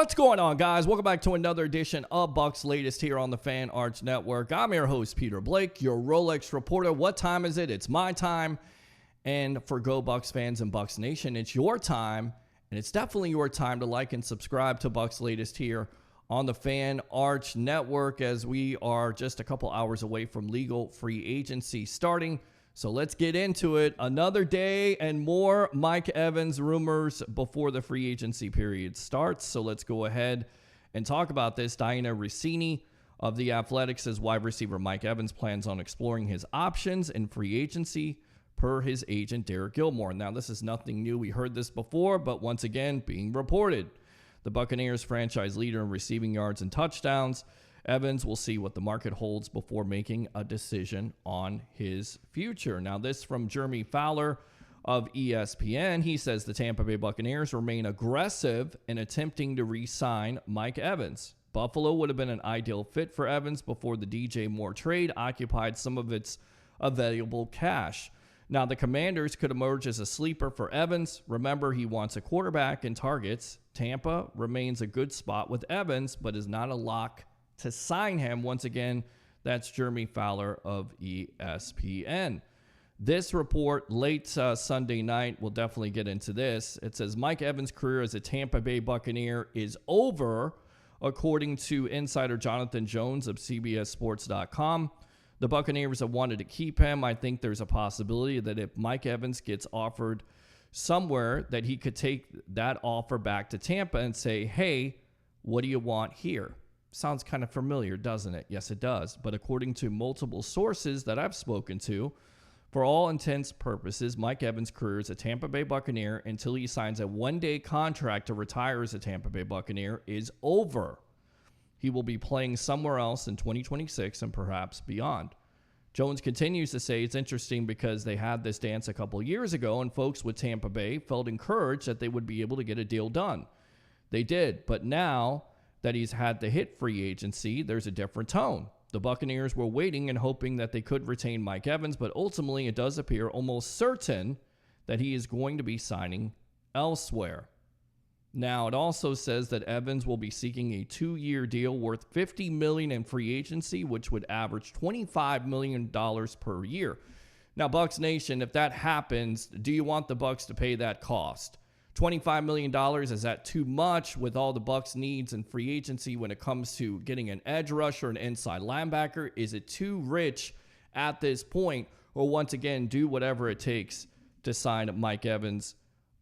What's going on, guys? Welcome back to another edition of Bucs Latest here on the Fan Arts Network. I'm your host, Peter Blake, your Rolex reporter. What time is it? It's my time. And for Go Bucs fans and Bucs Nation, it's your time. And it's definitely your time to like and subscribe to Bucs Latest here on the Fan Arts Network, as we are just a couple hours away from legal free agency starting. So let's get into it. Another day and more Mike Evans rumors before the free agency period starts. So let's go ahead and talk about this. Diana Rossini of The Athletic says wide receiver Mike Evans plans on exploring his options in free agency per his agent Derek Gilmore. Now, this is nothing new. We heard this before, but once again, being reported. The Buccaneers franchise leader in receiving yards and touchdowns, Evans will see what the market holds before making a decision on his future. Now, this from Jeremy Fowler of ESPN. He says the Tampa Bay Buccaneers remain aggressive in attempting to re-sign Mike Evans. Buffalo would have been an ideal fit for Evans before the DJ Moore trade occupied some of its available cash. Now, the Commanders could emerge as a sleeper for Evans. Remember, he wants a quarterback and targets. Tampa remains a good spot with Evans, but is not a lock to sign him. Once again, that's Jeremy Fowler of ESPN. This report late Sunday night, we'll definitely get into this. It says Mike Evans' career as a Tampa Bay Buccaneer is over, according to insider Jonathan Jones of CBSSports.com. The Buccaneers have wanted to keep him. I think there's a possibility that if Mike Evans gets offered somewhere, that he could take that offer back to Tampa and say, hey, what do you want here? Sounds kind of familiar, doesn't it? Yes, it does. But according to multiple sources that I've spoken to, for all intents and purposes, Mike Evans' career as a Tampa Bay Buccaneer until he signs a one-day contract to retire as a Tampa Bay Buccaneer is over. He will be playing somewhere else in 2026 and perhaps beyond. Jones continues to say it's interesting because they had this dance a couple years ago and folks with Tampa Bay felt encouraged that they would be able to get a deal done. They did, but now that he's had to hit free agency, there's a different tone. The Buccaneers were waiting and hoping that they could retain Mike Evans, but ultimately it does appear almost certain that he is going to be signing elsewhere. Now, it also says that Evans will be seeking a 2-year deal worth $50 million in free agency, which would average $25 million per year. Now, Bucs Nation, if that happens, do you want the Bucs to pay that cost? $25 million, is that too much with all the Bucs needs in free agency when it comes to getting an edge rusher, an inside linebacker? Is it too rich at this point? Or once again, do whatever it takes to sign Mike Evans,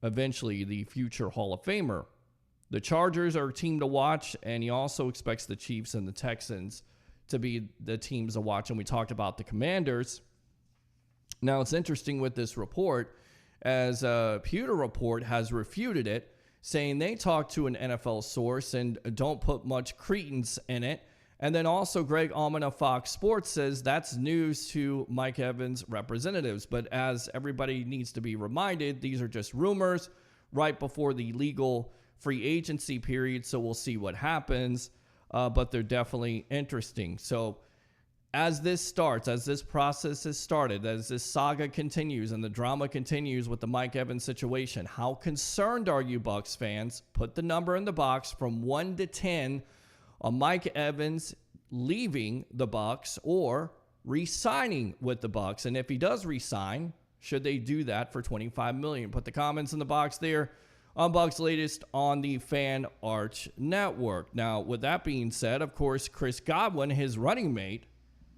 eventually the future Hall of Famer? The Chargers are a team to watch, and he also expects the Chiefs and the Texans to be the teams to watch. And we talked about the Commanders. Now, it's interesting with this report, as a Pewter report has refuted it, saying they talked to an NFL source and don't put much credence in it. And then also Greg Allman of Fox Sports says that's news to Mike Evans' representatives. But as everybody needs to be reminded, these are just rumors right before the legal free agency period, so we'll see what happens. But they're definitely interesting. So as this starts, as this process has started, as this saga continues and the drama continues with the Mike Evans situation, how concerned are you, Bucs fans? Put the number in the box from 1 to 10 on Mike Evans leaving the Bucs or re-signing with the Bucs. And if he does re-sign, should they do that for $25 million? Put the comments in the box there on Bucs Latest on the Fan Arts Network. Now, with that being said, of course, Chris Godwin, his running mate,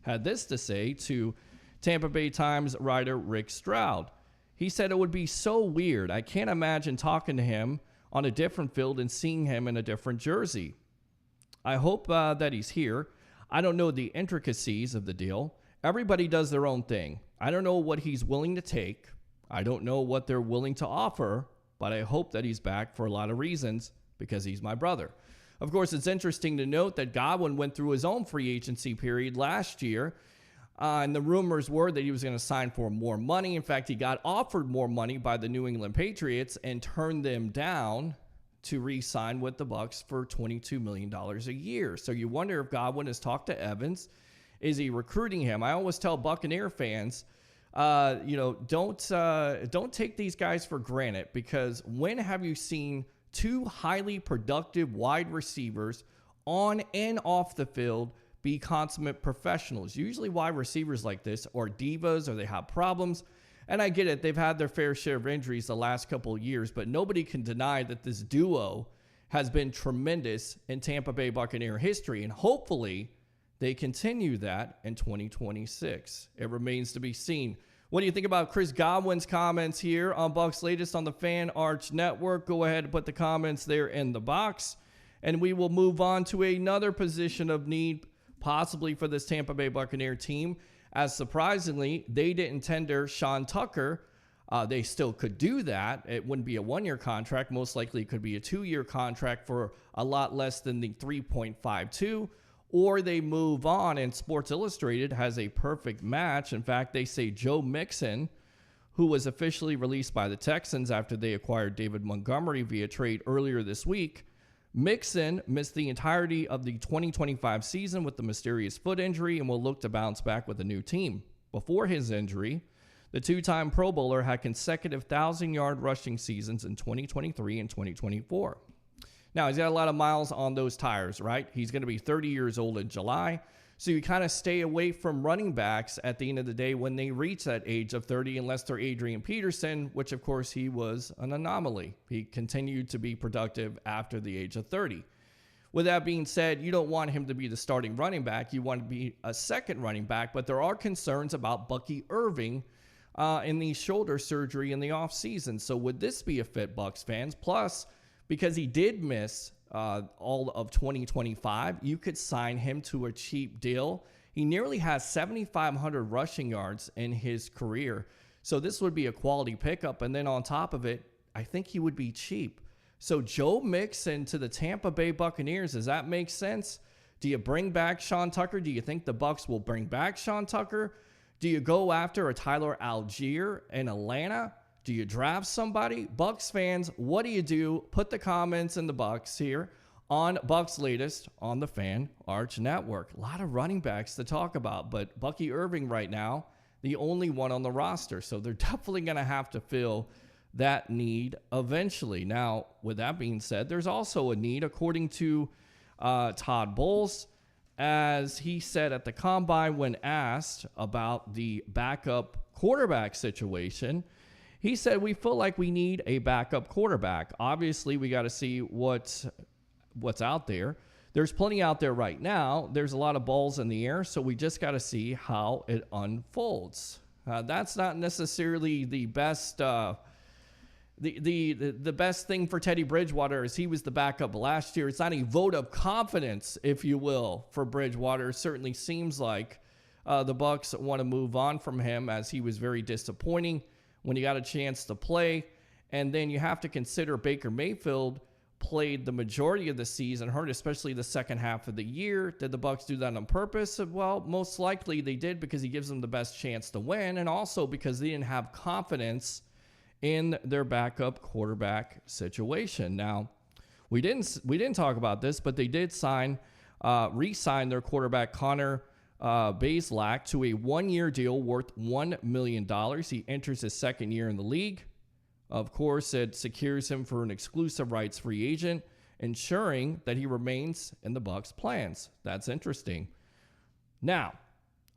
had this to say to Tampa Bay Times writer Rick Stroud. He said it would be so weird. I can't imagine talking to him on a different field and seeing him in a different jersey. I hope that he's here. I don't know the intricacies of the deal. Everybody does their own thing. I don't know what he's willing to take. I don't know what they're willing to offer, but I hope that he's back for a lot of reasons because he's my brother. Of course, it's interesting to note that Godwin went through his own free agency period last year, and the rumors were that he was going to sign for more money. In fact, he got offered more money by the New England Patriots and turned them down to re-sign with the Bucs for $22 million a year. So you wonder if Godwin has talked to Evans. Is he recruiting him? I always tell Buccaneer fans, don't take these guys for granted, because when have you seen two highly productive wide receivers on and off the field be consummate professionals. Usually wide receivers like this are divas or they have problems. And I get it. They've had their fair share of injuries the last couple of years, but nobody can deny that this duo has been tremendous in Tampa Bay Buccaneer history. And hopefully they continue that in 2026. It remains to be seen. What do you think about Chris Godwin's comments here on Bucs Latest on the Fan Arch Network? Go ahead and put the comments there in the box. And we will move on to another position of need, possibly for this Tampa Bay Buccaneer team, as surprisingly, they didn't tender Sean Tucker. They still could do that. It wouldn't be a one-year contract. Most likely it could be a 2-year contract for a lot less than the 3.52. Or they move on, and Sports Illustrated has a perfect match. In fact, they say Joe Mixon, who was officially released by the Texans after they acquired David Montgomery via trade earlier this week. Mixon missed the entirety of the 2025 season with the mysterious foot injury and will look to bounce back with a new team. Before his injury, the two-time Pro Bowler had consecutive 1,000-yard rushing seasons in 2023 and 2024. Now, he's got a lot of miles on those tires, right? He's going to be 30 years old in July. So you kind of stay away from running backs at the end of the day when they reach that age of 30, unless they're Adrian Peterson, which, of course, he was an anomaly. He continued to be productive after the age of 30. With that being said, you don't want him to be the starting running back. You want to be a second running back, but there are concerns about Bucky Irving in the shoulder surgery in the offseason. So would this be a fit, Bucs fans? Plus, because he did miss all of 2025, you could sign him to a cheap deal. He nearly has 7,500 rushing yards in his career. So this would be a quality pickup. And then on top of it, I think he would be cheap. So Joe Mixon to the Tampa Bay Buccaneers, does that make sense? Do you bring back Sean Tucker? Do you think the Bucs will bring back Sean Tucker? Do you go after a Tyler Algier in Atlanta? Do you draft somebody? Bucs fans, what do you do? Put the comments in the box here on Bucs Latest on the Fan Arch Network. A lot of running backs to talk about, but Bucky Irving right now, the only one on the roster. So they're definitely going to have to fill that need eventually. Now, with that being said, there's also a need, according to Todd Bowles, as he said at the Combine when asked about the backup quarterback situation. He said, we feel like we need a backup quarterback. Obviously, we got to see what's out there. There's plenty out there right now. There's a lot of balls in the air, so we just got to see how it unfolds. That's not necessarily the best. The best thing for Teddy Bridgewater is he was the backup last year. It's not a vote of confidence, if you will, for Bridgewater. It certainly seems like the Bucs want to move on from him, as he was very disappointing when he got a chance to play. And then you have to consider Baker Mayfield played the majority of the season, hurt especially the second half of the year. Did the Bucs do that on purpose? Well, most likely they did, because he gives them the best chance to win, and also because they didn't have confidence in their backup quarterback situation. Now, we didn't talk about this, but they did re-sign their quarterback Connor Bazelak to a 1-year deal worth $1 million. He enters his second year in the league. Of course, it secures him for an exclusive rights free agent, ensuring that he remains in the Bucs' plans. That's interesting. Now,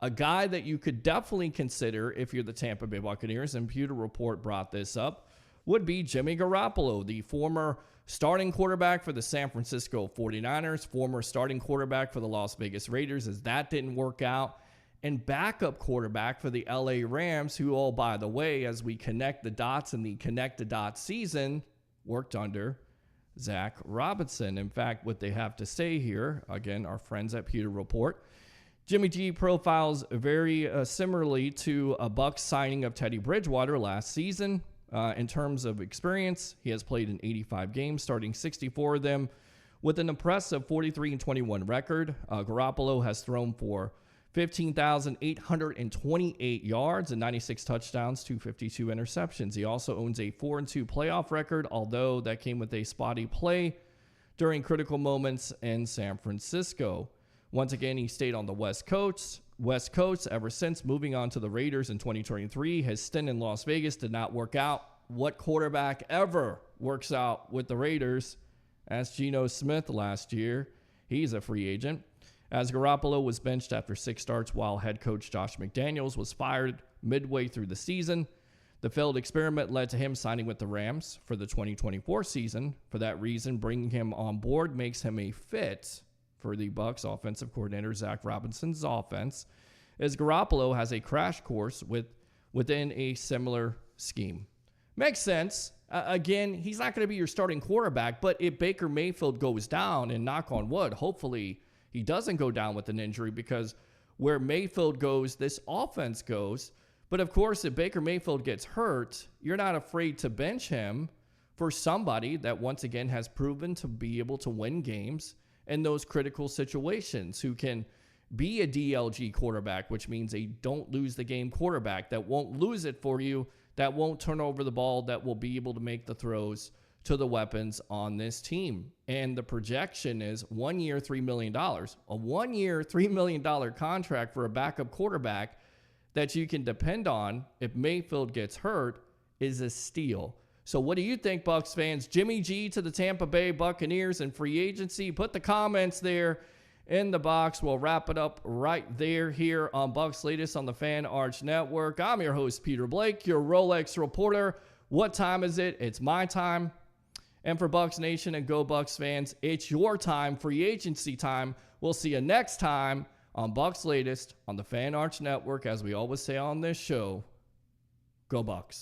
a guy that you could definitely consider if you're the Tampa Bay Buccaneers, and Pewter Report brought this up, would be Jimmy Garoppolo, the former starting quarterback for the San Francisco 49ers, former starting quarterback for the Las Vegas Raiders, as that didn't work out, and backup quarterback for the LA Rams, who, oh, by the way, as we connect the dots in the Connect the Dots season, worked under Zach Robinson. In fact, what they have to say here, again, our friends at Pewter Report, Jimmy G profiles very similarly to a Bucs signing of Teddy Bridgewater last season. In terms of experience, he has played in 85 games, starting 64 of them with an impressive 43-21 record. Garoppolo has thrown for 15,828 yards and 96 touchdowns to 52 interceptions. He also owns a 4-2 playoff record, although that came with a spotty play during critical moments in San Francisco. Once again, he stayed on the West Coast ever since moving on to the Raiders in 2023. His stint in Las Vegas did not work out. What quarterback ever works out with the Raiders. As Geno Smith last year, he's a free agent. As Garoppolo was benched after 6 starts while head coach Josh McDaniels was fired midway through the season. The failed experiment led to him signing with the Rams for the 2024 season. For that reason, bringing him on board makes him a fit for the Bucs offensive coordinator Zach Robinson's offense, as Garoppolo has a crash course within a similar scheme. Makes sense. Again, he's not going to be your starting quarterback, but if Baker Mayfield goes down, and knock on wood, hopefully he doesn't go down with an injury, because where Mayfield goes, this offense goes. But of course, if Baker Mayfield gets hurt, you're not afraid to bench him for somebody that once again has proven to be able to win games in those critical situations, who can be a DLG quarterback, which means a don't lose the game quarterback that won't lose it for you, that won't turn over the ball, that will be able to make the throws to the weapons on this team. And the projection is 1 year, $3 million. A 1 year, $3 million contract for a backup quarterback that you can depend on if Mayfield gets hurt is a steal. So what do you think, Bucs fans? Jimmy G to the Tampa Bay Buccaneers and free agency? Put the comments there in the box. We'll wrap it up right there here on Bucs Latest on the Fan Arch Network. I'm your host, Peter Blake, your Rolex reporter. What time is it? It's my time. And for Bucs Nation and Go Bucs fans, it's your time, free agency time. We'll see you next time on Bucs Latest on the Fan Arch Network. As we always say on this show, Go Bucs.